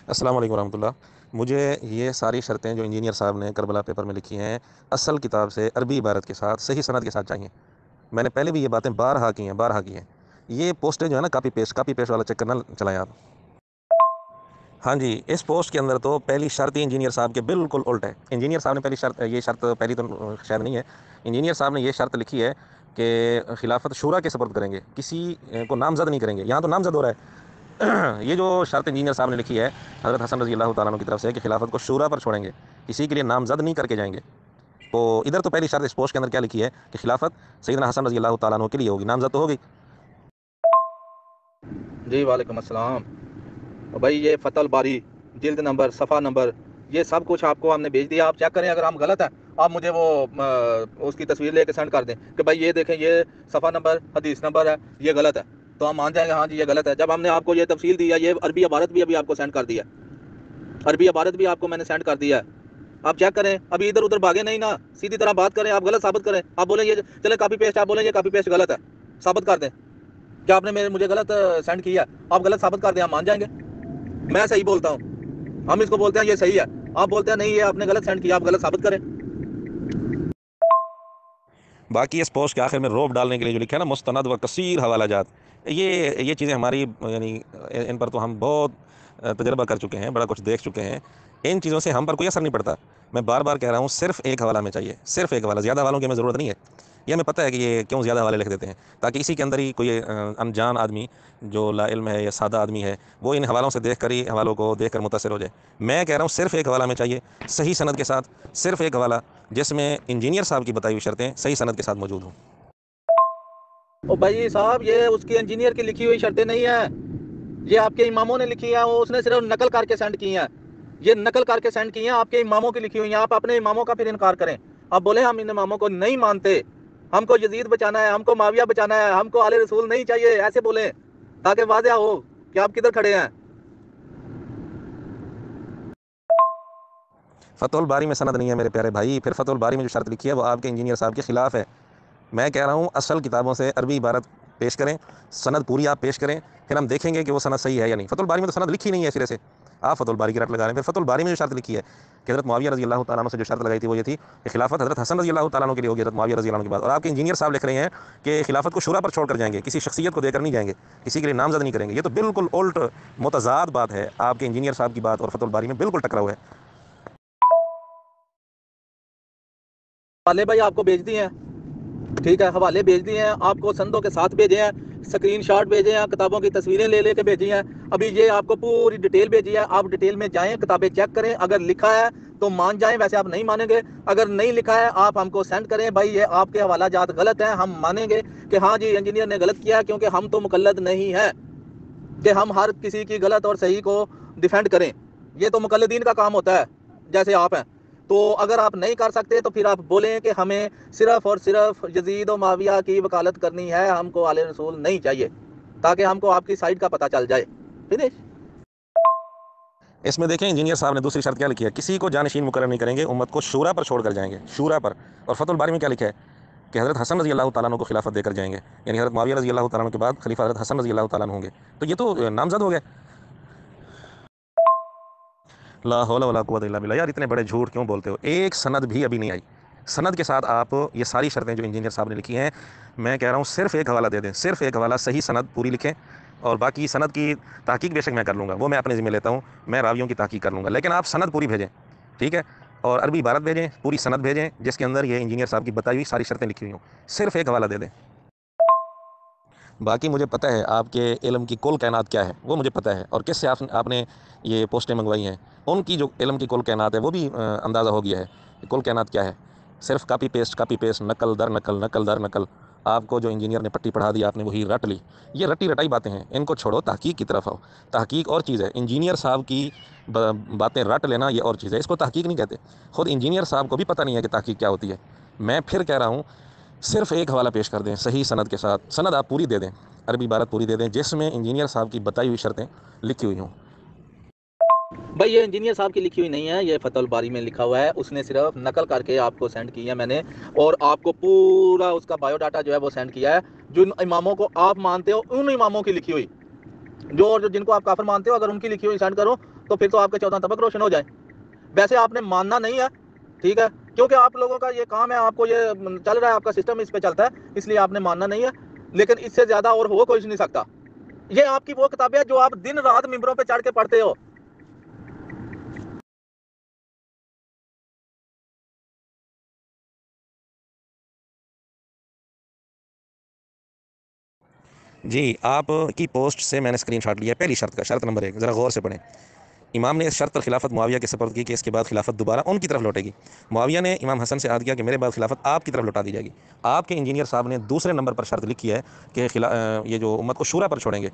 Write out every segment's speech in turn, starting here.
अस्सलाम वालेकुम रहमतुल्लाह। मुझे ये सारी शर्तें जो इंजीनियर साहब ने करबला पेपर में लिखी हैं, असल किताब से अरबी इबारत के साथ सही सनद के साथ चाहिए। मैंने पहले भी ये बातें बारहा की हैं, बारहा की हैं। ये पोस्टें जो है ना, कॉपी पेस्ट वाला चक्कर ना चलाएं आप। हाँ जी, इस पोस्ट के अंदर तो पहली शर्त ही इंजीनियर साहब के बिल्कुल उल्ट है। इंजीनियर साहब ने पहली शर्त, ये शर्त पहली तो शायद नहीं है। इंजीनियर साहब ने ये शर्त लिखी है कि खिलाफत शूरा के सपुर्द करेंगे, किसी को नामजद नहीं करेंगे। यहाँ तो नामजद हो रहा है। ये जो शर्त इंजीनियर साहब ने लिखी है हज़रत हसन रज़ी अल्लाह ताला अन्हु की तरफ से कि खिलाफत को शूरा पर छोड़ेंगे, किसी के लिए नामजद नहीं करके जाएंगे। तो इधर तो पहली शर्त इस पोस्ट के अंदर क्या लिखी है कि खिलाफत सैयदना हसन रज़ी अल्लाह ताला अन्हु के लिए होगी, नामजद तो होगी। जी वालेकुम अस्सलाम। और भाई ये फतल बारी जिल्द नंबर सफ़ा नंबर ये सब कुछ आपको हमने भेज दिया। आप चेक करें, अगर हम गलत हैं आप मुझे वो उसकी तस्वीर लेके सेंड कर दें कि भाई ये देखें, ये सफ़ा नंबर हदीस नंबर है, ये गलत है, तो हम मान जाएंगे हाँ जी ये गलत है। जब हमने आपको ये तफसील दी है, ये अरबी इबारत भी अभी आपको सेंड कर दिया, अरबी इबारत भी आपको मैंने सेंड कर दिया है। आप चेक करें, अभी इधर उधर भागे नहीं ना, सीधी तरह बात करें। आप गलत साबित करें, आप बोलें ये चले कॉपी पेस्ट, आप बोलें ये कॉपी पेस्ट गलत है, साबित कर दें क्या आपने मुझे गलत सेंड किया। आप गलत साबित कर दें, हम मान जाएंगे। मैं सही बोलता हूँ, हम इसको बोलते हैं ये सही है, आप बोलते हैं नहीं ये आपने गलत सेंड किया, आप गलत साबित करें। बाकी इस पोस्ट के आखिर में रोब डालने के लिए जो लिखा है ना, मुस्तनद व कसीर हवाला जात, ये चीज़ें हमारी यानी इन पर तो हम बहुत तजर्बा कर चुके हैं, बड़ा कुछ देख चुके हैं। इन चीज़ों से हम पर कोई असर नहीं पड़ता। मैं बार बार कह रहा हूँ, सिर्फ एक हवाला में चाहिए, सिर्फ एक हवाला, ज़्यादा हवालों की हमें ज़रूरत नहीं है। ये हमें पता है कि ये क्यों ज़्यादा हवाले लिख देते हैं, ताकि इसी के अंदर ही कोई अनजान आदमी जो लाइल्म है या सादा आदमी है, वो इन हवालों से देख कर ही हवालों को देख कर मुतासर हो जाए। मैं कह रहा हूँ सिर्फ एक हवाला में चाहिए, सही सनद के साथ, सिर्फ एक हवाला जिसमें इंजीनियर साहब की बताई हुई शर्तें सही सनद के साथ मौजूद हों। ओ भाई साहब, ये उसकी इंजीनियर की लिखी हुई शर्तें नहीं है, ये आपके इमामों ने लिखी है, वो उसने सिर्फ नकल करके सेंड की है। ये नकल करके सेंड की है, आपके इमामों की लिखी हुई है। आप अपने इमामों का फिर इनकार करें, आप बोले हम इन इमामों को नहीं मानते, हमको यजीद बचाना है, हमको माविया बचाना है, हमको आले रसूल नहीं चाहिए, ऐसे बोले ताकि वाज़ेह हो कि आप किधर खड़े हैं। फ़तहुल बारी में सनद नहीं है मेरे प्यारे भाई, फिर फ़तहुल बारी में जो शर्त लिखी है वो आपके इंजीनियर साहब के ख़िलाफ़ है। मैं कह रहा हूँ असल किताबों से अरबी इबारत पेश करें, सनद पूरी आप पेश करें, फिर हम देखेंगे कि वो सनद सही है या नहीं। फ़तहुल बारी में तो सनद लिखी नहीं है सिरे से, आप फ़तहुल बारी की रट लगा रहे हैं। फिर फ़तहुल बारी में जो शर्त लिखी है कि हज़रत मुआविया रज़ी अल्लाह तआला अन्हु से जो शर्त लगाई थी वो ये थी कि खिलाफत हज़रत हसन रज़ी अल्लाह तआला अन्हु के लिए होगी, हज़रत मुआविया रज़ी अल्लाह अन्हु के बाद। और आपके इंजीनियर साहब लिख रहे हैं कि खिलाफत को शूरा पर छोड़कर जाएंगे, किसी शख्सियत को देकर नहीं जाएंगे, किसी के लिए नामजद नहीं करेंगे। ये तो बिल्कुल उल्ट मुतज़ाद बात है, आपके इंजीनियर साहब की बात और फ़तहुल बारी में बिल्कुल टकराव है। वाले भाई आपको भेज दिए हैं, ठीक है, हवाले भेज दिए हैं आपको, संदों के साथ भेजे हैं, स्क्रीन शॉट भेजे हैं, किताबों की तस्वीरें ले लेके भेजी हैं। अभी ये आपको पूरी डिटेल भेजी है, आप डिटेल में जाएं, किताबें चेक करें, अगर लिखा है तो मान जाएं, वैसे आप नहीं मानेंगे। अगर नहीं लिखा है आप हमको सेंड करें, भाई ये आपके हवाला जात गलत है, हम मानेंगे कि हाँ जी इंजीनियर ने गलत किया, क्योंकि हम तो मुकल्लद नहीं है कि हम हर किसी की गलत और सही को डिफेंड करें। ये तो मुकल्लदीन का काम होता है, जैसे आप हैं। तो अगर आप नहीं कर सकते तो फिर आप बोलें कि हमें सिर्फ और सिर्फ यजीद और माविया की वकालत करनी है, हमको आले रसूल नहीं चाहिए, ताकि हमको आपकी साइड का पता चल जाए। फिनिश। इसमें देखें इंजीनियर साहब ने दूसरी शर्त क्या लिखी है, किसी को जानशीन मुकर्रर नहीं करेंगे, उम्मत को शूरा पर छोड़ कर जाएंगे, शूरा पर। और फ़तहुल बारी में क्या लिखा है कि हज़रत हसन रज़ी अल्लाह तआला अन्हु को खिलाफत देकर जाएंगे, यानी हज़रत मुआविया रज़ी अल्लाह तआला अन्हु के बाद खलीफा हज़रत हसन रज़ी अल्लाह तआला अन्हु होंगे। तो ये तो नामजद हो गए। ला हौला वला कुव्वता इल्ला बिल्लाह। यार इतने बड़े झूठ क्यों बोलते हो, एक सनद भी अभी नहीं आई। सनद के साथ आप ये सारी शर्तें जो इंजीनियर साहब ने लिखी हैं, मैं कह रहा हूँ सिर्फ एक हवाला दे दें, सिर्फ एक हवाला, सही सनद पूरी लिखें। और बाकी सनद की तहकीक बेशक मैं कर लूँगा, वो मैं अपने ज़िम्मे लेता हूँ, मैं रावियों की तहकीक कर लूँगा, लेकिन आप सनद पूरी भेजें, ठीक है। और अरबी इबारत भेजें, पूरी सनद भेजें जिसके अंदर ये इंजीनियर साहब की बताई हुई सारी शर्तें लिखी हुई हों, सिर्फ एक हवाला दे दें। बाकी मुझे पता है आपके इल्म की कुल कैनात क्या है, वो मुझे पता है, और किससे आपने ये पोस्टें मंगवाई हैं, उनकी जो इल्म की कुल कैनात है वो भी अंदाज़ा हो गया है कि कुल कैनात क्या है। सिर्फ कापी पेस्ट, नकल दर नकल, नकल दर नकल। आपको जो इंजीनियर ने पट्टी पढ़ा दी आपने वही रट ली। ये रटी रटाई बातें हैं, इनको छोड़ो, तहकीक की तरफ आओ। तहकीक और चीज़ है, इंजीनियर साहब की बातें रट लेना ये और चीज़ है, इसको तहकीक नहीं कहते। ख़ुद इंजीनियर साहब को भी पता नहीं है कि तहकीक क्या होती है। मैं फिर कह रहा हूँ सिर्फ एक हवाला पेश कर दें सही सनद के साथ, सनद आप पूरी दे दें, अरबी इबारत पूरी दे दें जिसमें इंजीनियर साहब की बताई हुई शर्तें लिखी हुई हों। भाई ये इंजीनियर साहब की लिखी हुई नहीं है, ये फतहुल बारी में लिखा हुआ है, उसने सिर्फ नकल करके आपको सेंड की है मैंने, और आपको पूरा उसका बायोडाटा जो है वो सेंड किया है। जिन इमामों को आप मानते हो उन इमामों की लिखी हुई, जो जिनको आप काफिर मानते हो, अगर उनकी लिखी हुई सेंड करो तो फिर तो आपके 14 तबक रोशन हो जाए। वैसे आपने मानना नहीं है, ठीक है, क्योंकि आप लोगों का ये काम है, आपको ये चल रहा है, आपका सिस्टम इस पे चलता है, इसलिए आपने मानना नहीं है। लेकिन इससे ज्यादा और हो कोई नहीं सकता। ये आपकी वो किताबें हैं जो आप दिन रात मिंबरों पे चढ़ के पढ़ते हो। जी, आपकी पोस्ट से मैंने स्क्रीनशॉट लिया है पहली शर्त का, शर्त नंबर 1 ज़रा गौर से पढ़ें। इमाम ने इस शर्त पर खिलाफत मुआविया के सपर्द की कि इसके बाद खिलाफत दोबारा उनकी तरफ लौटेगी। मुआविया ने इमाम हसन से आद किया कि मेरे बाद खिलाफत आपकी तरफ लौटा दी जाएगी। आपके इंजीनियर साहब ने दूसरे नंबर पर शर्त लिखी है कि ये जो उम्मत को शूरा पर छोड़ेंगे,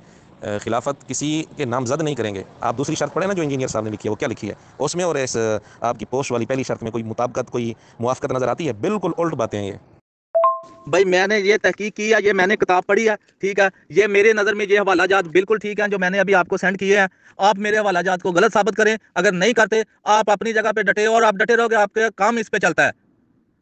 खिलाफत किसी के नामजद नहीं करेंगे। आप दूसरी शर्त पढ़े ना जो इंजीनियर साहब ने लिखी है, वो क्या लिखी है उसमें और इस आपकी पोस्ट वाली पहली शर्त में कोई मुताबिकत, कोई मुआफ़कत नज़र आती है? बिल्कुल उल्ट बातें हैं ये। भाई मैंने ये तहकीक की है, ये मैंने किताब पढ़ी है, ठीक है, ये मेरे नज़र में ये हवाला जात बिल्कुल ठीक है जो मैंने अभी आपको सेंड किए हैं। आप मेरे हवाला जात को गलत साबित करें, अगर नहीं करते आप अपनी जगह पे डटे और आप डटे रहोगे, आपका काम इस पे चलता है।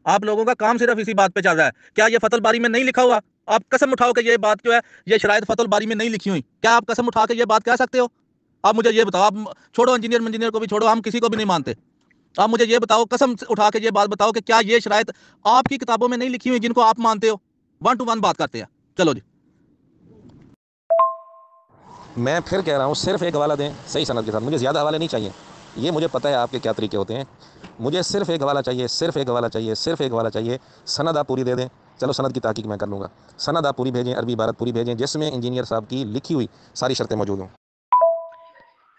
आप लोगों का काम सिर्फ इसी बात पे चल रहा है। क्या ये फतल बारी में नहीं लिखा हुआ? आप कसम उठाओ कि ये बात जो है ये शरायत फतल बारी में नहीं लिखी हुई, क्या आप कसम उठा के ये बात कह सकते हो? आप मुझे ये बताओ, आप छोड़ो इंजीनियर को भी छोड़ो, हम किसी को भी नहीं मानते। आप मुझे ये बताओ, कसम उठा के ये बात बताओ कि क्या ये शरायत आपकी किताबों में नहीं लिखी हुई जिनको आप मानते हो? 1 टू 1 बात करते हैं, चलो जी। मैं फिर कह रहा हूँ, सिर्फ एक हवाला दें सही सनद के साथ, मुझे ज़्यादा हवाले नहीं चाहिए। ये मुझे पता है आपके क्या तरीके होते हैं। मुझे सिर्फ एक हवाला चाहिए, सिर्फ एक हवाला चाहिए, सिर्फ एक हवाला चाहिए। सनद आप पूरी दे दें, चलो सनद की ताकीक मैं कर लूँगा। सनद आप पूरी भेजें, अरबी इबारत पूरी भेजें जिसमें इंजीनियर साहब की लिखी हुई सारी शर्तें मौजूद हों।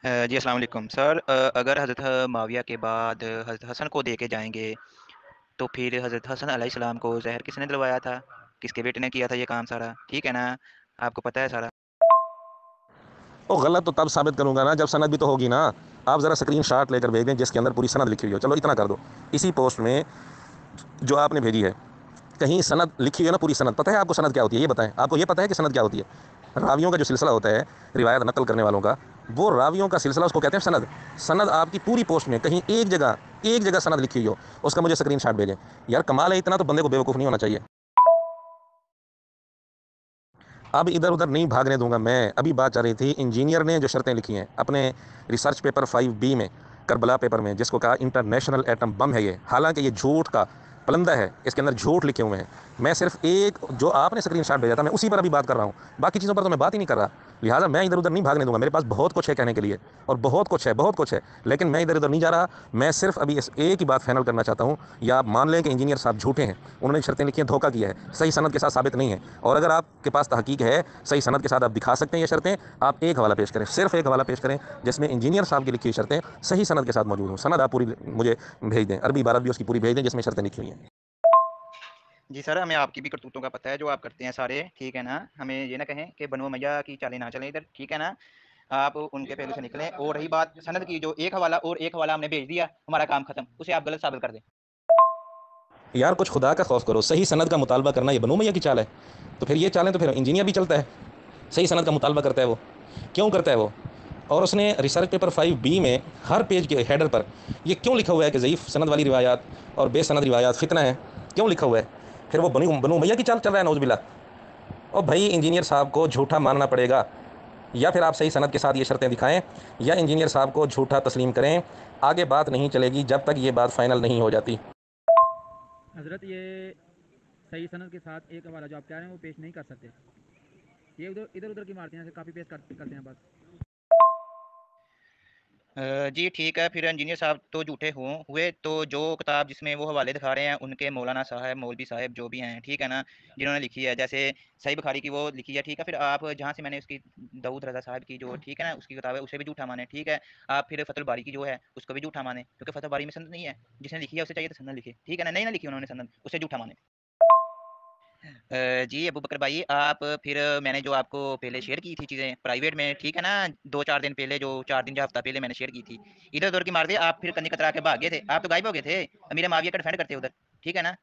जी अस्सलाम वालेकुम सर। अगर हज़रत माविया के बाद हज़रत हसन को दे के जाएंगे तो फिर हज़रत हसन अलैहिस्सलाम को जहर किसने दिलवाया था? किसके बेटे ने किया था ये काम सारा? ठीक है ना? आपको पता है सारा? वो गलत तो तब साबित करूंगा ना जब सनद भी तो होगी ना। आप ज़रा स्क्रीन शॉट लेकर भेज दें जिसके अंदर पूरी सनद लिखी हुई हो। चलो इतना कर दो, इसी पोस्ट में जो आपने भेजी है कहीं सनद लिखी हुई है ना, पूरी सनद? पता है आपको सनद क्या होती है? ये बताएं, आपको ये पता है कि सनद क्या होती है? रावियों का जो सिलसिला होता है, रिवायत नकल करने वालों का, वो रावियों का सिलसिला, उसको कहते हैं सनद। सनद आपकी पूरी पोस्ट में कहीं एक जगह सनद लिखी हुई हो, उसका मुझे स्क्रीन शॉट भेजें। यार कमाल है, इतना तो बंदे को बेवकूफ़ नहीं होना चाहिए। अब इधर उधर नहीं भागने दूंगा मैं। अभी बात चल रही थी इंजीनियर ने जो शर्तें लिखी हैं अपने रिसर्च पेपर 5B में, करबला पेपर में, जिसको कहा इंटरनेशनल एटम बम है ये, हालांकि ये झूठ का पलंदा है, इसके अंदर झूठ लिखे हुए हैं। मैं सिर्फ एक जो आपने स्क्रीनशॉट भेजा था मैं उसी पर अभी बात कर रहा हूँ, बाकी चीज़ों पर तो मैं बात ही नहीं कर रहा। लिहाजा मैं इधर उधर नहीं भागने दूंगा। मेरे पास बहुत कुछ है कहने के लिए, और बहुत कुछ है, बहुत कुछ है, लेकिन मैं इधर उधर नहीं जा रहा। मैं सिर्फ अभी इस एक ही बात फाइनल करना चाहता हूँ, या आप मान लें कि इंजीनियर साहब झूठे हैं, उन्होंने शर्तें लिखी हैं, धोखा किया है, सही सनद के साथ साबित नहीं है। और अगर आपके पास तहकीक है, सही सनद के साथ आप दिखा सकते हैं ये शर्तें, आप एक हवाला पेश करें, सिर्फ एक हवाला पेश करें जिसमें इंजीनियर साहब की लिखी हुई शर्तें सही सनद के साथ मौजूद हों। सनद आप पूरी मुझे भेज दें, अरबी इबारत भी उसकी पूरी भेज दें जिसमें शर्तें लिखी हुई हैं। जी सर, हमें आपकी भी करतूतों का पता है जो आप करते हैं सारे, ठीक है ना? हमें ये ना कहें कि बनो मैया की चालें ना चलें इधर, ठीक है ना? आप उनके पहलू से निकलें। और रही बात सनद की, जो एक हवाला हमने भेज दिया, हमारा काम खत्म, उसे आप गलत साबित कर दें। यार कुछ खुदा का खौफ करो, सही सनद का मुतालबा करना ये बनो मैया की चाल है? तो फिर ये चालें तो फिर इंजीनियर भी चलता है, सही सनद का मुतालबा करता है वो। क्यों करता है वो? और उसने रिसर्च पेपर 5B में हर पेज के हेडर पर ये क्यों लिखा हुआ है कि ज़ईफ़ सनद वाली रिवायात और बेसनद रिवायात फितना है? क्यों लिखा हुआ है? फिर वो बनु मैया की चाल चल रहा है, नौज़ुबिल्ला। और भाई इंजीनियर साहब को झूठा मानना पड़ेगा, या फिर आप सही सनद के साथ ये शर्तें दिखाएं, या इंजीनियर साहब को झूठा तस्लीम करें। आगे बात नहीं चलेगी जब तक ये बात फाइनल नहीं हो जाती। हजरत ये सही सनद के साथ एक हवाला जो आप कह रहे हैं वो पेश नहीं कर सकते। ये उधर इधर उधर की मारते हैं, काफ़ी पेश करते हैं बस। जी ठीक है, फिर इंजीनियर साहब तो झूठे हुए तो जो किताब जिसमें वो हवाले दिखा रहे हैं उनके मौलाना साहब, मौलवी साहब जो भी हैं, ठीक है ना, जिन्होंने लिखी है, जैसे सही बुखारी की वो लिखी है, ठीक है, फिर आप जहाँ से मैंने उसकी दाऊद रज़ा साहब की जो, ठीक है ना, उसकी किताब है उसे भी झूठा माने, ठीक है। आप फिर फतुल बारी की जो है उसको भी झूठा माने, क्योंकि फतुल बारी में सनद नहीं है, जिसने लिखी है उसे चाहिए तो सनद लिखे, ठीक है ना, नहीं ना लिखी उन्होंने सनद, उसे झूठा माने। जी अबू बकर भाई, आप फिर मैंने जो आपको पहले शेयर की थी चीज़ें प्राइवेट में, ठीक है ना, 2-4 दिन पहले, जो 4 दिन या हफ्ता पहले मैंने शेयर की थी, इधर-उधर की मार दिए आप, फिर कन्नी कतरा के भाग गए थे, आप तो गायब हो गए थे। अमीर माविया का डिफेंड करते उधर, ठीक है ना,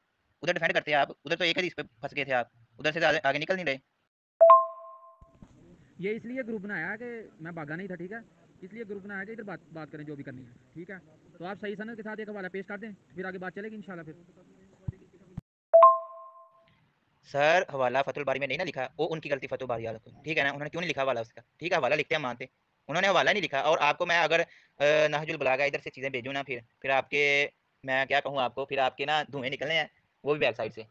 उधर डिफेंड करते आप, उधर तो एक हदीस पे फँस गए थे आप, उधर से आगे आगे निकल नहीं रहे। ये इसलिए ग्रुप बनाया कि मैं भागा नहीं था, ठीक है, इसलिए ग्रुप बनाया कि इधर बात बात करें जो भी करनी है, ठीक है। तो आप सही सनद के साथ एक हवाला पेश कर दें, फिर आगे बात चलेगी इंशाल्लाह। फिर सर हवाला फतुल बारी में नहीं ना लिखा, वो उनकी गलती फतुल बारी वालों को, ठीक है ना, उन्होंने क्यों नहीं लिखा हवाला उसका, ठीक है, हवाला लिखते हैं मानते, उन्होंने हवाला नहीं लिखा। और आपको मैं अगर नहजुल बलागा इधर से चीज़ें भेजूँ ना, फिर आपके, मैं क्या कहूँ आपको, फिर आपके ना धुएँ निकलने हैं, वो भी बैक साइड से,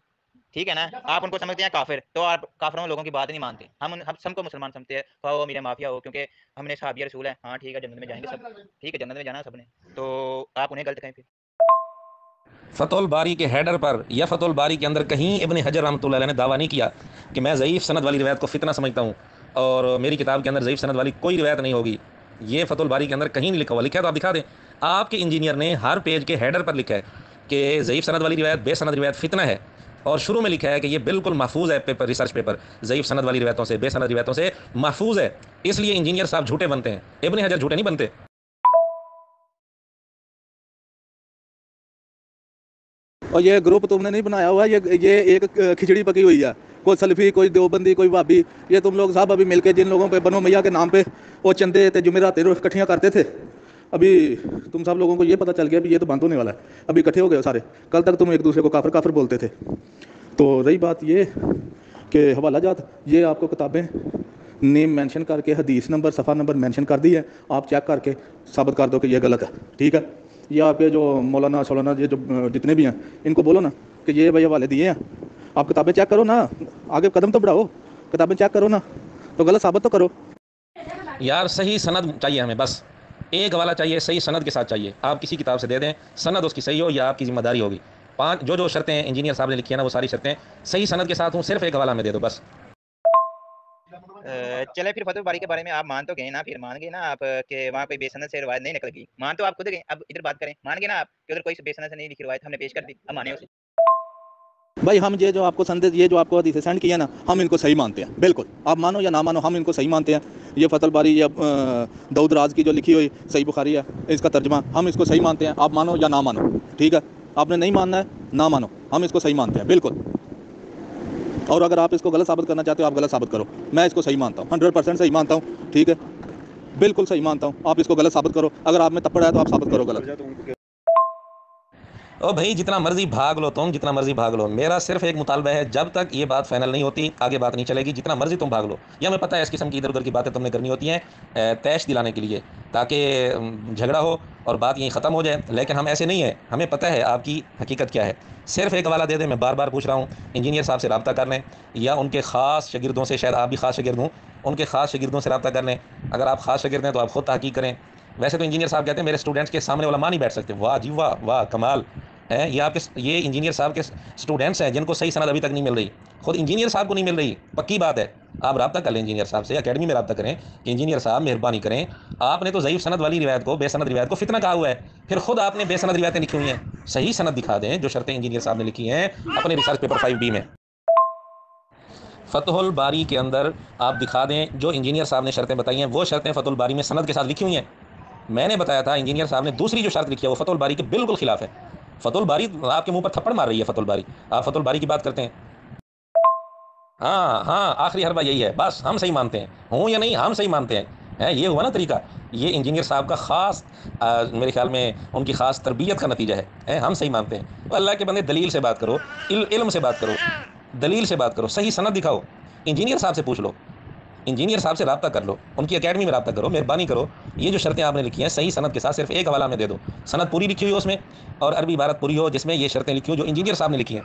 ठीक है ना? आप उनको समझते हैं काफ़िर, तो आप काफ़िरों लोगों की बात नहीं मानते। हम सबको मुसलमान समझते हैं, ख्वाह वो मेरा माफिया हो, क्योंकि हमने सहाबिया रसूल है। हाँ ठीक है, जन्नत में जाएँगे सब, ठीक है, जन्नत में जाना है सबने, तो आप उन्हें गलत कहें फिर। फ़तहुल बारी के हैडर पर या फ़तहुल बारी के अंदर कहीं इब्न हजर रहमतुल्लाह अलैह ने दावा नहीं किया कि मैं ज़ईफ़ सनद वाली रिवायत को फितना समझता हूँ और मेरी किताब के अंदर ज़ईफ़ सनद वाली कोई रिवायत नहीं होगी। ये फ़तहुल बारी के अंदर कहीं नहीं लिखा हुआ। लिखा है तो आप दिखा दें। आपके इंजीनियर ने हर पेज के हैडर पर लिखा है कि ज़ईफ़ सनद वाली रिवायत बेसनद रिवायत फितना है, और शुरू में लिखा है कि ये बिल्कुल महफूज है, पेपर रिसर्च पेपर ज़ईफ़ सनद वाली रिवायतों से बेसनद रिवायतों से महफूज है। इसलिए इंजीनियर साहब झूठे बनते हैं, इब्न हजर झूठे नहीं बनते। और ये ग्रुप तुमने नहीं बनाया हुआ, ये एक खिचड़ी पकी हुई है। कोई सल्फी, कोई देवबंदी, कोई भाभी, ये तुम लोग सब अभी मिलके जिन लोगों पे बनो मैया के नाम पे वो चंदे थे जुमेरातें रोज इकट्ठियाँ करते थे, अभी तुम सब लोगों को ये पता चल गया भी ये तो बंद होने वाला है। अभी इकट्ठे हो गए हो सारे। कल तक तुम एक दूसरे को काफिर काफिर बोलते थे। तो रही बात ये कि हवाला जात, ये आपको किताबें नेम मेंशन करके हदीस नंबर सफ़ा नंबर मेंशन कर दी है, आप चेक करके साबित कर दो कि ये गलत है, ठीक है। ये आपके जो मौलाना शौलाना ये जो जितने भी हैं इनको बोलो ना कि ये भाई हवाले दिए हैं, आप किताबें चेक करो ना, आगे कदम तो बढ़ाओ, किताबें चेक करो ना, तो गलत साबित तो करो। यार सही सनद चाहिए हमें, बस एक हवाला चाहिए, सही सनद के साथ चाहिए। आप किसी किताब से दे दें, सनद उसकी सही हो, या आपकी जिम्मेदारी होगी। पांच जो जो शर्तें इंजीनियर साहब ने लिखी है ना, वो सारी शर्तें सही सनद के साथ हूँ, सिर्फ एक हवाला में दे दो बस। चले फिर फतहुल बारी के बारे में आप मान तो गए ना, फिर मान गए ना आप कि वहाँ कोई बेसनद से रिवायत नहीं निकल गई, मान तो आप खुद गए। अब इधर बात करें, मान गए ना आप कि उधर कोई बेसनद से नहीं लिखी रिवायत हमने पेश कर दी, अब माने उसे। भाई हम ये जो आपको संदेश, ये जो आपको हदीसें सेंड किया ना, हम इनको सही मानते हैं, बिल्कुल आप मानो या ना मानो, हम इनको सही मानते हैं। ये फतहुल बारी या दाऊद राज की जो लिखी हुई सही बुखारी है, इसका तर्जमा हम इसको सही मानते हैं, आप मानो या ना मानो, ठीक है। आपने नहीं मानना है, ना मानो, हम इसको सही मानते हैं बिल्कुल। और अगर आप इसको गलत साबित करना चाहते हो, आप गलत साबित करो। मैं इसको सही मानता हूँ, 100% सही मानता हूँ, ठीक है, बिल्कुल सही मानता हूँ। आप इसको गलत साबित करो, अगर आप में तप्पड़ है तो आप साबित करो गलत। ओ भाई जितना मर्जी भाग लो तुम, जितना मर्जी भाग लो, मेरा सिर्फ एक मुतालबा है, जब तक ये बात फाइनल नहीं होती आगे बात नहीं चलेगी। जितना मर्जी तुम भाग लो, या हमें पता है इस किस्म की इधर उधर की बातें तुमने करनी होती हैं तैश दिलाने के लिए, ताकि झगड़ा हो और बात यहीं ख़त्म हो जाए। लेकिन हम ऐसे नहीं है, हमें पता है आपकी हकीकत क्या है। सिर्फ एक हवाला दे दें, मैं बार बार पूछ रहा हूँ, इंजीनियर साहब से रब्ता कर लें, या उनके ख़ास शागिर्दों से, शायद आप भी ख़ास शागिर्द हूँ, उनके ख़ास शागिर्दों से रब्ता कर लें। अगर आप ख़ास शागिर्द हैं तो आप खुद तहकीक करें। वैसे तो इंजीनियर साहब कहते हैं मेरे स्टूडेंट्स के सामने वाला मान नहीं बैठ सकते। वाह जी वाह, वाह कमाल है। ये इंजीनियर साहब के स्टूडेंट्स हैं जिनको सही सनद अभी तक नहीं मिल रही, खुद इंजीनियर साहब को नहीं मिल रही, पक्की बात है। आप रब्ता कर लें इंजीनियर साहब से, अकेडमी में रब्ता करें कि इंजीनियर साहब मेहरबानी करें, आपने तो ज़ईफ़ सनद वाली रिवायत को, बेसनद रिवायत को फितना कहा हुआ है, फिर खुद आपने बेसनद रिवायतें लिखी हुई हैं। सही सनद दिखा दें, जो शर्तें इंजीनियर साहब ने लिखी हैं अपने रिसर्च पेपर 5B में, फ़तहुल बारी के अंदर आप दिखा दें जो इंजीनियर साहब ने शर्तें बताई हैं, वो शर्तें फ़तहुल बारी में सनद के साथ लिखी हुई हैं। मैंने बताया था इंजीनियर साहब ने दूसरी जो शर्त लिखी है वो फ़तहुल बारी के बिल्कुल खिलाफ है। फ़तहुल बारी आपके मुंह पर थप्पड़ मार रही है। फ़तहुल बारी, आप फ़तहुल बारी की बात करते हैं। हाँ हाँ, आखिरी हरबा यही है, बस हम सही मानते हैं, हूँ या नहीं हम सही मानते हैं। है ये हुआ ना तरीका। ये इंजीनियर साहब का ख़ास मेरे ख्याल में उनकी ख़ास तरबियत का नतीजा है, हम सही मानते हैं। तो अल्लाह के बंदे दलील से बात करो, इल्म से बात करो, दलील से बात करो, सही सनद दिखाओ। इंजीनियर साहब से पूछ लो, इंजीनियर साहब से रब्ता कर लो, उनकी एकेडमी में रब्ता करो, मेहरबानी करो। ये जो शर्तें आपने लिखी हैं सही सनद के साथ सिर्फ एक हवाला में दे दो, सनद पूरी लिखी हुई हो उसमें, और अरबी इबारत पूरी हो जिसमें ये शर्तें लिखी हो जो इंजीनियर साहब ने लिखी हैं।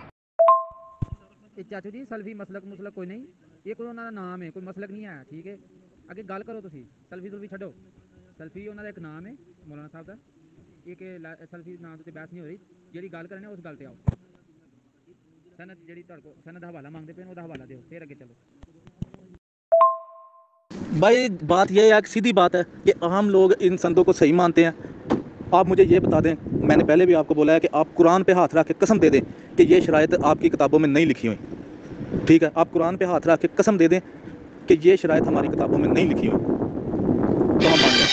चाचू जी सल्फी मसलक मुसलक कोई नहीं, ये कोई उन्होंने नाम है, कोई मसलक नहीं आया, ठीक है। अगे गल करो तुसी सल्फी सुल्फी छड्डो, सल्फी उन्होंने एक नाम है मौलाना साहब का, एक सल्फी नाम ते बहस नहीं हो रही, जेडी गल करने उस गल ते आओ। सनद जेडी तुहाडे को सनद हवाला मांगते पे ओदा हवाला दिओ, फिर अगे चलो। भाई बात यह है कि सीधी बात है कि आम लोग इन संतों को सही मानते हैं। आप मुझे ये बता दें, मैंने पहले भी आपको बोला है कि आप कुरान पे हाथ रख के कसम दे दें कि ये शराइत आपकी किताबों में नहीं लिखी हुई, ठीक है। आप कुरान पे हाथ रख के कसम दे दें कि ये शराइत हमारी किताबों में नहीं लिखी हुई, तो हम मान लें।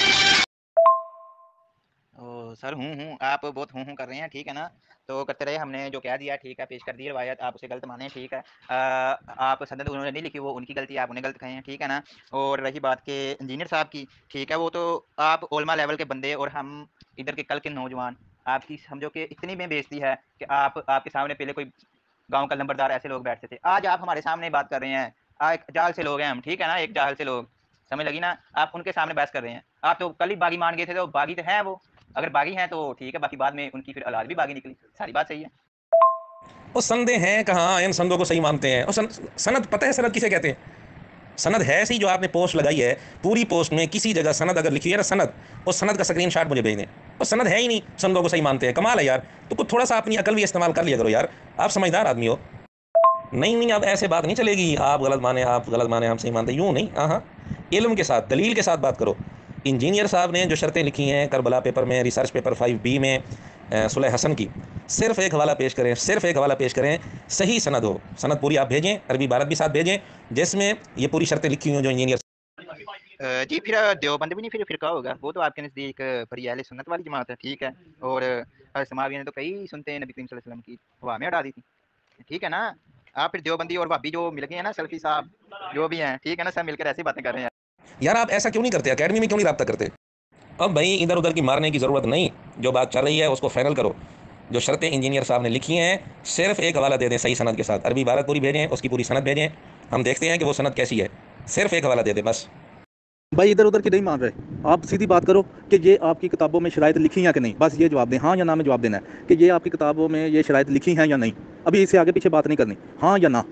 ओ सर, हूँ आप बहुत हूँ कर रहे हैं, ठीक है ना, तो करते रहे, हमने जो कह दिया ठीक है, पेश कर दी रवायत, आप उसे गलत माने, ठीक है। आप सनद उन्होंने नहीं लिखी, वो उनकी गलती है, आप उन्हें गलत कहें, ठीक है ना। और रही बात के इंजीनियर साहब की, ठीक है, वो तो आप ओलमा लेवल के बंदे और हम इधर के कल के नौजवान, आपकी समझो कि इतनी में बेइज्जती है कि आप आपके सामने पहले कोई गाँव का लंबरदार ऐसे लोग बैठते थे, आज आप हमारे सामने बात कर रहे हैं। एक जाहल से लोग हैं हम, ठीक है ना, एक जाहल से लोग, समझ लगी ना? आप उनके सामने बहस कर रहे हैं। आप तो कल ही बागी मान गए थे, तो बागी तो हैं वो। अगर बागी हैं तो ठीक है, बाकी बाद में उनकी फिर औलाद भी बागी निकली। सारी बात सही है। वो संदे हैं कहाँ, इन संदों को सही मानते हैं। और सनद पता है सनद किसे कहते हैं? सनद है ऐसी जो आपने पोस्ट लगाई है, पूरी पोस्ट में किसी जगह सनद अगर लिखी है ना सनद, उस सनद का स्क्रीनशॉट मुझे भेज दें। और सनद है ही नहीं, संदों को सही मानते हैं। कमाल है यार। तो कुछ थोड़ा सा अपनी अकल भी इस्तेमाल कर लिया करो यार, आप समझदार आदमी हो। नहीं नहीं, अब ऐसे बात नहीं चलेगी, आप गलत माने, आप गलत माने, हम सही मानते, यूँ नहीं। हाँ हाँ, इल्म के साथ, दलील के साथ बात करो। इंजीनियर साहब ने जो शर्तें लिखी हैं करबला पेपर में, रिसर्च पेपर 5B में, सुलह हसन की, सिर्फ एक हवाला पेश करें, सिर्फ एक हवाला पेश करें, सही सनद हो। सनद पूरी आप भेजें, अरबी इबारत भी साथ भेजें, जिसमें ये पूरी शर्तें लिखी हुई हैं जो इंजीनियर। जी, फिर देवबंद भी नहीं फिर फ़िरका होगा, वो तो आपके नज़दीक बड़ी अहले सुन्नत वाली जमात है, ठीक है। और समावियों ने तो कई सुनते हैं नबी करीम सल्लल्लाहु अलैहि वसल्लम की हवा में उड़ा दी थी, ठीक है ना? आप फिर देवबंदी और वहाबी जो मिल गए हैं ना, सलफ़ी साहब जो भी हैं, ठीक है ना? सब मिलकर ऐसी बातें कर रहे हैं। यार आप ऐसा क्यों नहीं करते, अकेडमी में क्यों नहीं रब्ता करते? अब भाई इधर उधर की मारने की ज़रूरत नहीं, जो बात चल रही है उसको फाइनल करो। जो शर्तें इंजीनियर साहब ने लिखी हैं, सिर्फ एक हवाला दे दें सही सनद के साथ, अरबी इबारत पूरी भेजें, उसकी पूरी सनद भेजें, हम देखते हैं कि वो सनद कैसी है। सिर्फ एक हवाला दे दें बस। भाई इधर उधर की नहीं मान रहे, आप सीधी बात करो कि ये आपकी किताबों में शराइत लिखी हैं कि नहीं, बस ये जवाब दें, हाँ या ना में जवाब देना है कि ये आपकी किताबों में ये शराइत लिखी हैं या नहीं। अभी इससे आगे पीछे बात नहीं करनी, हाँ या ना।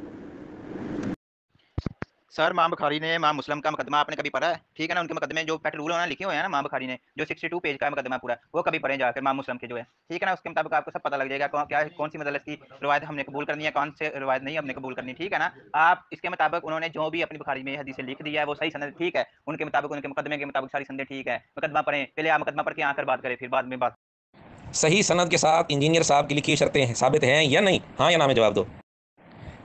सर इमाम बुखारी ने इमाम मुस्लिम का मुकदमा आपने कभी पढ़ा है? ठीक है ना? उनके मुकदमे जो पेट रूल उन्होंने लिखे हुए हैं ना इमाम बुखारी ने, जो 62 पेज का मुकदमा पूरा, वो कभी पढ़े जाकर इमाम मुस्लिम के जो है, ठीक है ना? उसके मुताबिक आपको सब पता लग जाएगा कौन सी मजलिस की रवायत हमने कबूल करनी है, कौन से रवायत नहीं हमने कबूल करनी, ठीक है ना? आप इसके मुताबिक उन्होंने जो भी अपनी बुखारी में हदीसें लिख दी है वो सही सनद ठीक है, उनके मुताबिक उनके मुकदमे के मुताबिक सारी सनदें ठीक है। मुकदमा पढ़ें, पहले आप मुकदमा पढ़ के आकर बात करें, फिर बाद में बात। सही सनद के साथ इंजीनियर साहब की लिखी शर्तें साबित हैं या नहीं, हाँ या ना में जवाब दो।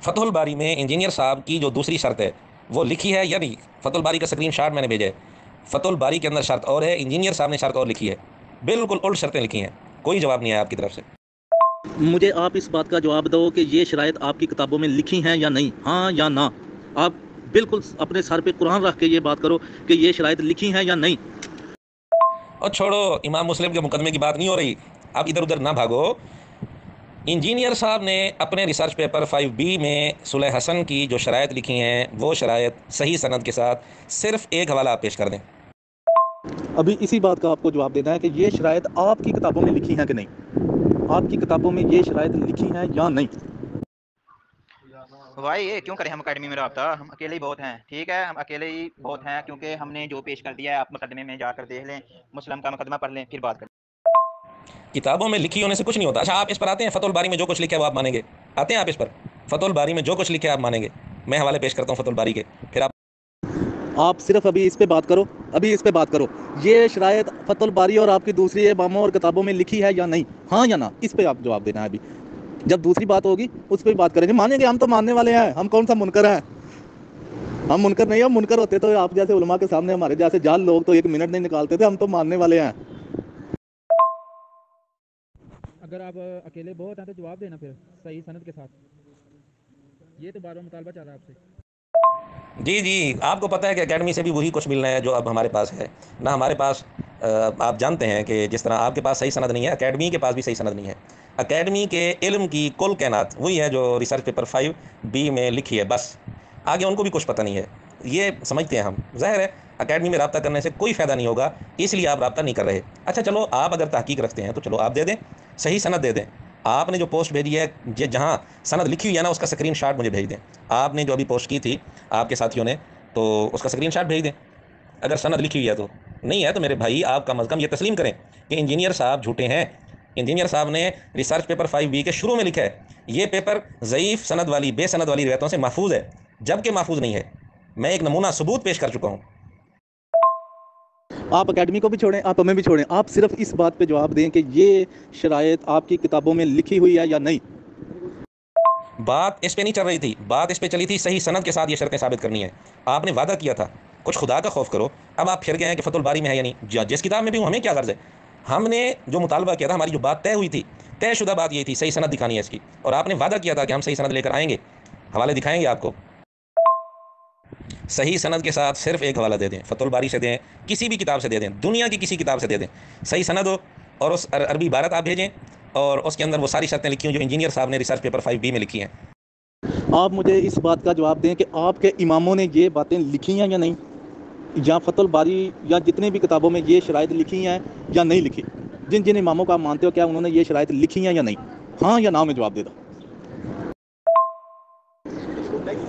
फतहुल बारी में इंजीनियर साहब की जो दूसरी शर्त है वो लिखी है या नहीं? फतहुल बारी का स्क्रीनशॉट मैंने भेजा है। फतहुल बारी के अंदर शर्त और है, इंजीनियर साहब ने शर्त और लिखी है, बिल्कुल उल्ट शर्तें लिखी हैं। कोई जवाब नहीं आया आपकी तरफ से। मुझे आप इस बात का जवाब दो कि ये शराइत आपकी किताबों में लिखी हैं या नहीं, हाँ या ना। आप बिल्कुल अपने सर पे कुरान रख के ये बात करो कि ये शराइत लिखी हैं या नहीं। और छोड़ो, इमाम मुस्लिम के मुकदमे की बात नहीं हो रही, आप इधर उधर ना भागो। इंजीनियर साहब ने अपने रिसर्च पेपर 5B में सुलह हसन की जो शराइत लिखी हैं वो शराइत सही सनद के साथ, सिर्फ एक हवाला आप पेश कर दें। अभी इसी बात का आपको जवाब देना है कि ये शराइत आपकी किताबों में लिखी हैं कि नहीं, आपकी किताबों में ये शराइत लिखी हैं या नहीं। भाई ये क्यों करें हम अकेडमी में रब्ता, हम अकेले ही बहुत हैं, ठीक है? हम अकेले ही बहुत हैं क्योंकि हमने जो पेश कर दिया है, आप मुकदमे में जाकर देख लें, मुस्लिम का मुकदमा पढ़ लें, फिर बात करें। किताबों में लिखी होने से कुछ नहीं होता। अच्छा आप इस पर आते हैं, फतहुल बारी में जो कुछ लिखा है वो आप मानेंगे? आते हैं आप इस पर? फतहुल बारी में जो कुछ लिखा है आप मानेंगे? मैं हवाले पेश करता हूँ फतहुल बारी के, फिर आप सिर्फ अभी इस पे बात करो, अभी इस पे बात करो, ये शराइत फतहुल बारी और आपकी दूसरी इमामों और किताबों में लिखी है या नहीं, हाँ या ना, इस पे आप जवाब देना है। अभी जब दूसरी बात होगी उस पर बात करेंगे, मानेंगे, हम तो मानने वाले हैं, हम कौन सा मुनकर हैं। हम मुनकर नहीं, हम मुनकर होते तो आप जैसे उलमा के सामने हमारे जैसे जाल लोग तो 1 मिनट नहीं निकालते थे, हम तो मानने वाले हैं। अगर आप अकेले बहुत हैं तो जवाब देना फिर सही सनद के साथ। ये तो बार बार मुतालबा चल रहा है आपसे। जी जी, आपको पता है कि एकेडमी से भी वही कुछ मिलना है जो अब हमारे पास है ना। हमारे पास आप जानते हैं कि जिस तरह आपके पास सही सनद नहीं है, एकेडमी के पास भी सही सनद नहीं है। एकेडमी के इल्म की कुल कैनात वही है जो रिसर्च पेपर 5B में लिखी है, बस आगे उनको भी कुछ पता नहीं है। ये समझते हैं हम, ज़ाहिर है एकेडमी में रब्ता करने से कोई फ़ायदा नहीं होगा, इसलिए आप रब्ता नहीं कर रहे। अच्छा चलो, आप अगर तहकीक रखते हैं तो चलो आप दे दें, सही सनद दे दें। आपने जो पोस्ट भेजी है, जहाँ सनद लिखी हुई है ना, उसका स्क्रीनशॉट मुझे भेज दें। आपने जो अभी पोस्ट की थी आपके साथियों ने, तो उसका स्क्रीनशॉट भेज दें अगर सनद लिखी हुई है। तो नहीं है तो मेरे भाई आप कम अज़ कम ये तस्लीम करें कि इंजीनियर साहब झूठे हैं। इंजीनियर साहब ने रिसर्च पेपर 5B के शुरू में लिखा है ये पेपर ज़ईफ़ सनद वाली, बेसनद वाली रिवायतों से महफूज है, जबकि महफूज नहीं है। मैं एक नमूना सबूत पेश कर चुका हूँ। आप अकेडमी को भी छोड़ें, आप हमें भी छोड़ें, आप सिर्फ इस बात पे जवाब दें कि ये शराइत आपकी किताबों में लिखी हुई है या नहीं। बात इस पे नहीं चल रही थी, बात इस पे चली थी सही सनद के साथ ये शर्तें साबित करनी है। आपने वादा किया था, कुछ खुदा का खौफ करो। अब आप फिर गए हैं कि फतहुल बारी में है या नहीं। जिस किताब में भी हूँ, हमें क्या गर्ज है। हमने जो मुतालबा किया था, हमारी जो बात तय हुई थी, तयशुदा बात ये थी सही सनद दिखानी है इसकी, और आपने वादा किया था कि हम सही सनद लेकर आएंगे, हवाले दिखाएंगे आपको। सही सनद के साथ सिर्फ एक हवाला दे दें, फतहुल बारी से दें, किसी भी किताब से दे दें, दुनिया की किसी किताब से दे दें, सही सनद हो, और उस अरबी इबारत आप भेजें और उसके अंदर वो सारी शर्तें लिखी हुई जो इंजीनियर साहब ने रिसर्च पेपर 5B में लिखी हैं। आप मुझे इस बात का जवाब दें कि आपके इमामों ने ये बातें लिखी हैं या नहीं। या फतुल बारी या जितने भी किताबों में ये शराइत लिखी हैं या नहीं लिखी, जिन जिन इमामों का आप मानते हो, क्या उन्होंने ये शराइत लिखी हैं या नहीं? हाँ या ना में जवाब दे दो।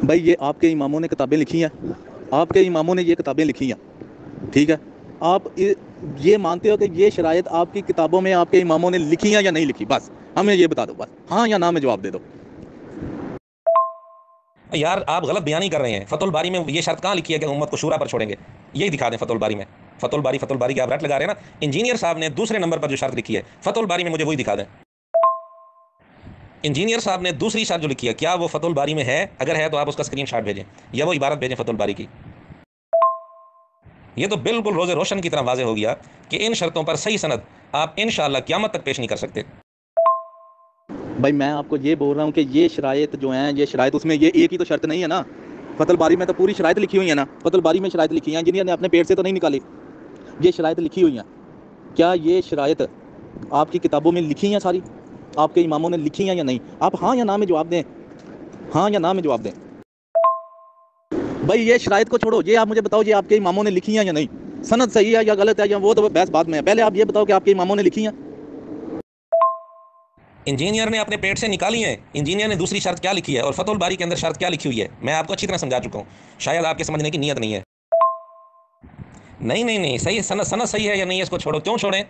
भाई ये आपके इमामों ने किताबें लिखी हैं, आपके इमामों ने ये किताबें लिखी हैं, ठीक है? आप ये मानते हो कि ये शराइत आपकी किताबों में आपके इमामों ने लिखी हैं या नहीं लिखी? बस हमें ये बता दो, बस हाँ या ना में जवाब दे दो। यार आप गलत बयानी कर रहे हैं। फतुल बारी में ये शर्त कहाँ लिखी है कि उम्मत को शूरा पर छोड़ेंगे? यही दिखा दें फतुल बारी में। फतुल बारी की आप रट लगा रहे हैं ना। इंजीनियर साहब ने दूसरे नंबर पर जो शर्त लिखी है फतुल बारी में, मुझे वही दिखा दें। इंजीनियर साहब ने दूसरी शर्त जो लिखी है, क्या वो फतुल बारी में है? अगर है तो आप उसका स्क्रीनशॉट भेजें या वो इबारत भेजें फतुल बारी की। ये तो बिल्कुल रोज़े रोशन की तरह वाज़े हो गया कि इन शर्तों पर सही सनद आप इंशाअल्लाह क़यामत तक पेश नहीं कर सकते। भाई मैं आपको ये बोल रहा हूँ कि ये शराइत जो हैं, ये शराइत उसमें ये एक ही तो शर्त नहीं है ना। फतुल बारी में तो पूरी शराइत लिखी हुई है ना। फतुल बारी में शराइत लिखी है, इंजीनियर ने अपने पेट से तो नहीं निकाली, ये शराइत लिखी हुई हैं। क्या ये शराइत आपकी किताबों में लिखी हैं सारी, आपके इमामों ने लिखी हैं या नहीं? आप हाँ या ना में जवाब दें, हाँ या ना में जवाब दें। भाई ये शराइत को छोड़ो, ये आप मुझे बताओ ये आपके इमामों ने लिखी हैं या नहीं? सनद सही है या गलत है या वो तो बहस बाद में है, पहले आप ये बताओ कि आपके इमामों ने लिखी हैं। इंजीनियर ने अपने पेट से निकाली है। इंजीनियर ने दूसरी शर्त क्या लिखी है और फतुल बारी के अंदर शर्त क्या लिखी हुई है, मैं आपको अच्छी तरह समझा चुका हूँ। शायद आपके समझने की नीयत नहीं है। नहीं नहीं नहीं, सही सनद सनद सही है या नहीं, इसको छोड़ो। क्यों छोड़ें,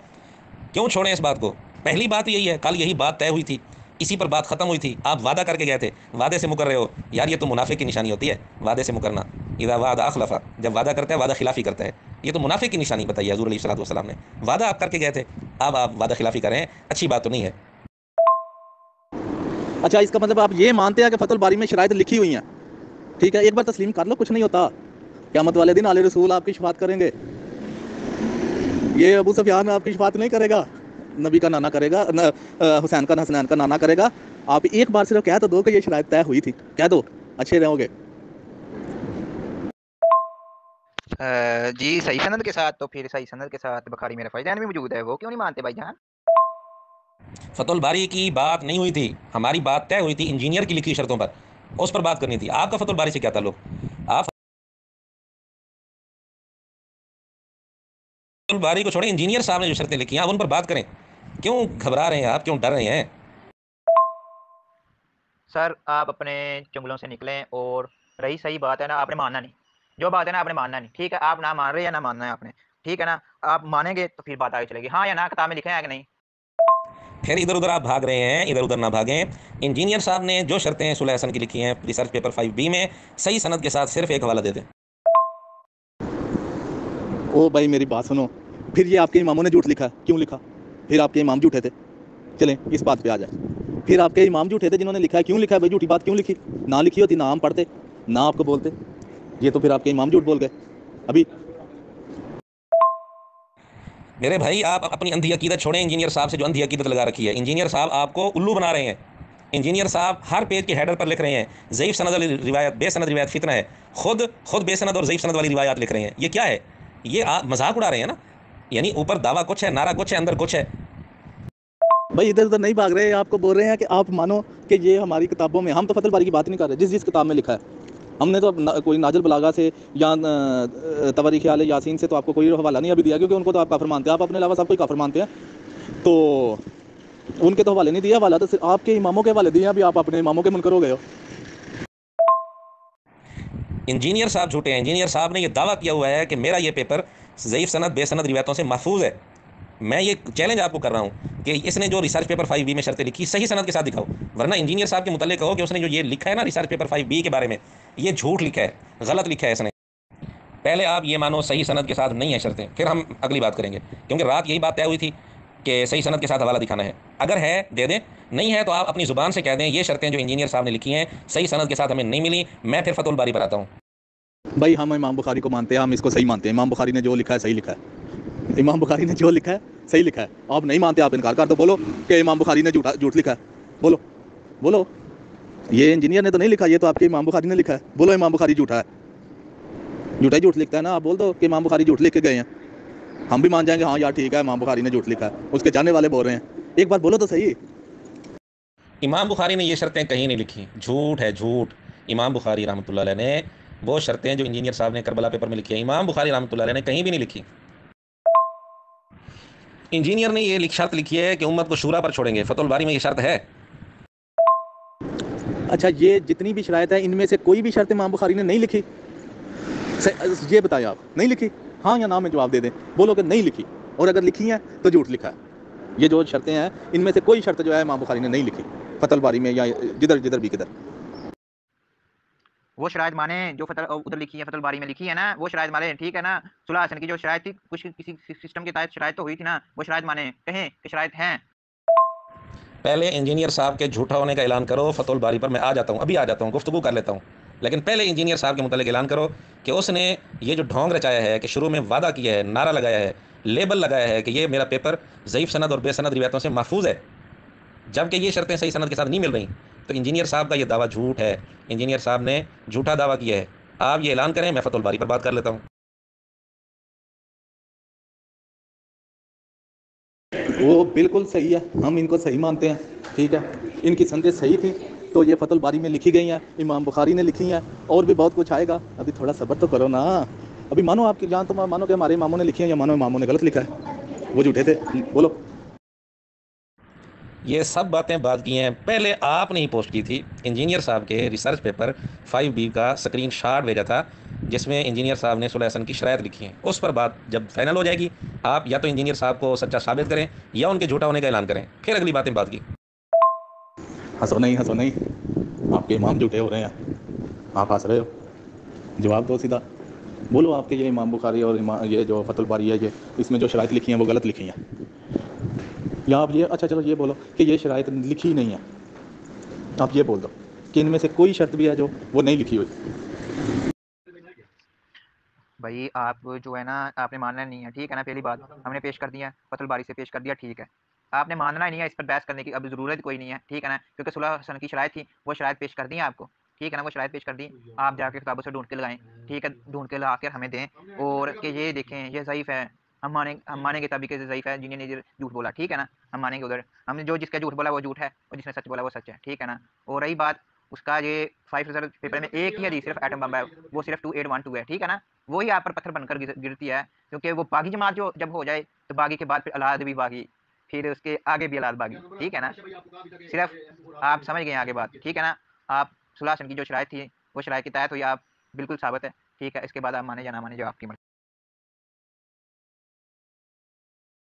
क्यों छोड़ें इस बात को? पहली बात यही है, कल यही बात तय हुई थी, इसी पर बात खत्म हुई थी। आप वादा करके गए थे, वादे से मुकर रहे हो। यार ये तो मुनाफिक की निशानी होती है, वादे से मुकरना। इदा वादा अखलफा, जब वादा करता है वादा खिलाफी करता है। ये तो मुनाफिक की निशानी बताई हज़ूर अलैहिस्सलातु वस्सलाम ने। वादा आप करके गए थे, अब आप वादा खिलाफी कर रहे हैं, अच्छी बात तो नहीं है। अच्छा इसका मतलब आप ये मानते हैं कि फतुल बारी में शराइत लिखी हुई हैं, ठीक है? एक बार तस्लीम कर लो, कुछ नहीं होता। क़यामत वाले दिन आले रसूल आपकी शफात करेंगे, ये अबू सुफियान आपकी शफात नहीं करेगा, नबी का नाना करेगा, हुसैन का हसनैन का नाना करेगा। आप एक बार सिर्फ कह तो दो कि ये शराइत तय हुई थी, कह दो, अच्छे रहोगे। जी सही सनद के साथ, तो फिर सही सनद के साथ बुखारी में रफ़ा ज़ैन भी मौजूद है, वो क्यों नहीं मानते भाईजान? फतुल बारी की बात नहीं हुई थी, हमारी बात तय हुई थी इंजीनियर की लिखी शर्तों पर, उस पर बात करनी थी। आपका फतुल बारी से क्या ताल्लुक? आप फतुल बारी को छोड़ें, इंजीनियर साहब ने जो शर्तें लिखी हैं आप उन पर बात करें। क्यों घबरा रहे हैं आप, क्यों डर रहे हैं? सर आप अपने जुमलों से निकलें, और रही सही बात है ना, आपने मानना नहीं। जो बात है ना आपने मानना नहीं, ठीक है? आप ना मान रहे हैं, ना मानना है आपने, ठीक है ना? आप मानेंगे तो फिर बात आगे चलेगी। हाँ या ना किताब में लिखे हैं कि नहीं? फिर इधर उधर आप भाग रहे हैं, इधर उधर ना भागें। इंजीनियर साहब ने जो शर्तें सुलह हसन की लिखी हैं रिसर्च पेपर 5B में, सही सनद के साथ सिर्फ एक हवाला दे दें। ओ भाई मेरी बात सुनो, फिर ये आपके इमामों ने झूठ लिखा, क्यों लिखा? फिर आपके इमाम झूठे थे, चलें इस बात पे आ जाए। फिर आपके इमाम झूठे थे जिन्होंने लिखा है, क्यों लिखा है भाई? झूठी बात क्यों लिखी? ना लिखी होती ना हम पढ़ते, ना आपको बोलते। ये तो फिर आपके इमाम झूठ बोल गए अभी। मेरे भाई आप अपनी अंधी अकीदत छोड़ें, इंजीनियर साहब से जो अंधी अकीदत लगा रखी है। इंजीनियर साहब आपको उल्लू बना रहे हैं। इंजीनियर साहब हर पेज के हेडर पर लिख रहे हैं ज़ईफ़ सनद वाली रिवायत, बेसनद रिवायत फितना है। खुद बेसनद और ज़ईफ़ सनद वाली रिवायात लिख रहे हैं। ये क्या है? ये आप मजाक उड़ा रहे हैं ना। यानी ऊपर दावा कुछ है, नारा कुछ है, अंदर कुछ है। भाई इधर उधर नहीं भाग रहे, आपको बोल रहे हैं कि आप मानो कि ये हमारी किताबों में, हम तो फतुल बारी की बात नहीं कर रहे, जिस जिस किताब में लिखा है। हमने तो कोई नाजुल बलागा से या तवारीख आले यासीन से तो आपको कोई हवाला नहीं अभी दिया, क्योंकि उनको तो आप काफिर मानते हैं, आप अपने अलावा सब कोई काफिर मानते हैं, तो उनके तो हवाले नहीं दिया। हवाला तो सिर्फ आपके इमामों के हवाले दिए, अभी आप अपने इमामों के मुनकर हो गए हो। इंजीनियर साहब झूठे हैं। इंजीनियर साहब ने यह दावा किया हुआ है कि मेरा ये पेपर ज़ईफ़ सनद बेसनद रिवायतों से महफूज है। मैं ये चैलेंज आपको कर रहा हूँ कि इसने जो रिसर्च पेपर 5B में शर्तें लिखी सही सनद के साथ दिखाओ, वरना इंजीनियर साहब के मुतालिक कहो कि उसने जो ये लिखा है ना रिसर्च पेपर 5B के बारे में, ये झूठ लिखा है, गलत लिखा है इसने। पहले आप ये मानो सही सनद के साथ नहीं है शर्तें, फिर हम अगली बात करेंगे। क्योंकि रात यही बात तय हुई थी कि सही सनद के साथ हवाला दिखाना है। अगर है दे दें, नहीं है तो आप अपनी ज़ुबान से कह दें ये शर्तें जो इंजीनियर साहब ने लिखी हैं सही सनद के साथ हमें नहीं मिली। मैं फिर फतुल बारी पर आता हूँ। भाई हम इमाम बुखारी को मानते हैं, हम इसको सही मानते हैं। इमाम बुखारी ने जो लिखा है सही लिखा है, इमाम बुखारी ने जो लिखा है सही लिखा है। आप नहीं मानते, आप इनकार कर दो, बोलो कि इमाम बुखारी ने झूठ लिखा है, बोलो बोलो। ये इंजीनियर ने तो नहीं लिखा, ये तो आपके इमाम बुखारी ने लिखा है। बोलो इमाम बुखारी झूठा है, झूठा ही झूठ लिखता है ना। आप बोल दो कि इमाम बुखारी झूठ लिख के गए हैं, हम भी मान जाएंगे हाँ यार ठीक है इमाम बुखारी ने झूठ लिखा है। उसके जानने वाले बोल रहे हैं, एक बार बोलो तो सही। इमाम बुखारी ने ये शर्तें कहीं नहीं लिखी, झूठ है झूठ। इमाम बुखारी रहमतुल्लाह अलैह ने वो शर्तें जो इंजीनियर साहब ने करबला पेपर में लिखी है, इमाम बुखारी रहमतुल्लाह अलैह ने कहीं भी नहीं लिखी। इंजीनियर ने ये शर्त लिखी है कि उम्मत को शूरा पर छोड़ेंगे। फतहुल बारी में ये शर्त है? अच्छा, ये जितनी भी शराइत है इनमें से कोई भी शर्त इमाम बुखारी ने नहीं लिखी? ये बताएं, आप नहीं लिखी? हाँ या ना में जवाब दे दें। बोलो कि नहीं लिखी, और अगर लिखी है तो झूठ लिखा है। ये जो शर्तें हैं इनमें से कोई शर्त जो है इमाम बुखारी ने नहीं लिखी फतहुल बारी में या जिधर जिधर भी किधर। वो शराइत माने जो उधर लिखी है, फतहुल बारी में लिखी है ना, वो शराइत माने, ठीक है ना। सुलह हसन की जो शराइत थी, कुछ किसी सिस्टम के तहत शराइत तो हुई थी ना, वो शराइत माने, कहें कि शराइत हैं। पहले इंजीनियर साहब के झूठा होने का ऐलान करो। फतहुल बारी पर मैं आ जाता हूँ, अभी आ जाता हूँ, गुफ्तगू कर लेता हूँ। लेकिन पहले इंजीनियर साहब के मुतालिक ऐलान करो कि उसने ये जो ढोंग रचाया है, कि शुरू में वादा किया है, नारा लगाया है, लेबल लगाया है कि ये मेरा पेपर ज़ईफ़ सनद और बेसनद रिवायतों से महफूज है, जबकि ये शर्तें सही सनद के साथ नहीं मिल रही। तो इंजीनियर साहब का ये दावा झूठ है। इंजीनियर साहब ने झूठा दावा किया है। आप ये ऐलान करें, मैं फतहुल बारी पर बात कर लेता हूँ। वो बिल्कुल सही है, हम इनको सही मानते हैं, ठीक है। इनकी संदेश सही थी तो ये फतहुल बारी में लिखी गई हैं, इमाम बुखारी ने लिखी हैं, और भी बहुत कुछ आएगा। अभी थोड़ा सब्र तो करो ना। अभी मानो आपकी जान, तो मानो कि हमारे इमामों ने लिखी है, या मानो इमामों ने गलत लिखा है, वो झूठे थे। बोलो। ये सब बातें बात की हैं, पहले आपने ही पोस्ट की थी। इंजीनियर साहब के रिसर्च पेपर 5B का स्क्रीन शॉट भेजा था, जिसमें इंजीनियर साहब ने सुलह हसन की शरायत लिखी है। उस पर बात जब फाइनल हो जाएगी, आप या तो इंजीनियर साहब को सच्चा साबित करें या उनके झूठा होने का ऐलान करें, फिर अगली बातें बात की। हंसो नहीं, हंसो नहीं, आपके इमाम झूठे हो रहे हैं, आप हंस रहे हो। जवाब दो सीधा। बोलो आपके ये इमाम बुखारी और ये जो फतहुल बारी है, ये इसमें जो शराइत लिखी हैं वो गलत लिखी हैं, या आप ये, अच्छा चलो ये बोलो कि ये शराइत लिखी ही नहीं है। आप ये बोल दो कि इनमें से कोई शर्त भी है जो वो नहीं लिखी हुई। भाई आप जो है ना, आपने मानना नहीं है, ठीक है ना। पहली बात हमने पेश कर दिया, फतहुल बारी से पेश कर दिया, ठीक है। आपने मानना ही नहीं है, इस पर बहस करने की अब ज़रूरत कोई नहीं है, ठीक है ना। क्योंकि सुलह हसन की शराइत थी, वो शराइत पेश कर दी है आपको, ठीक है ना। वो शराइत पेश कर दी, आप जाके किताबों से ढूंढ के लगाएं, ठीक है। ढूंढ के ला कर हमें दें, और कि ये देखें ये ज़ईफ़ है। हम मानेंगे तभी कि ज़ईफ़ है, जिन्हें ने झूठ बोला, ठीक है ना। हम मानेंगे उधर, हमने जो जिसका झूठ बोला वो झूठ है, और जिसने सच बोला वो सच है, ठीक है ना। और रही बात उसका, ये 5 रिजल्ट पेपर में एक ही हदीस सिर्फ एटम बम है, वो सिर्फ 2812 है, ठीक है ना। वो ही आप पर पत्थर बनकर गिरती है, क्योंकि वो बागी जमात जो जब हो जाए, तो बागी के बाद फिर औलाद भी बागी, फिर उसके आगे भी औलाद बागी, ठीक है ना। सिर्फ आप समझ गए आगे बात, ठीक है ना। आप सुलह हसन की जो शराइत थी, वो शराइत की तहत हुई, आप बिल्कुल साबित है, ठीक है। इसके बाद आप माने या ना माने, जो आपकी मर्ज़ी।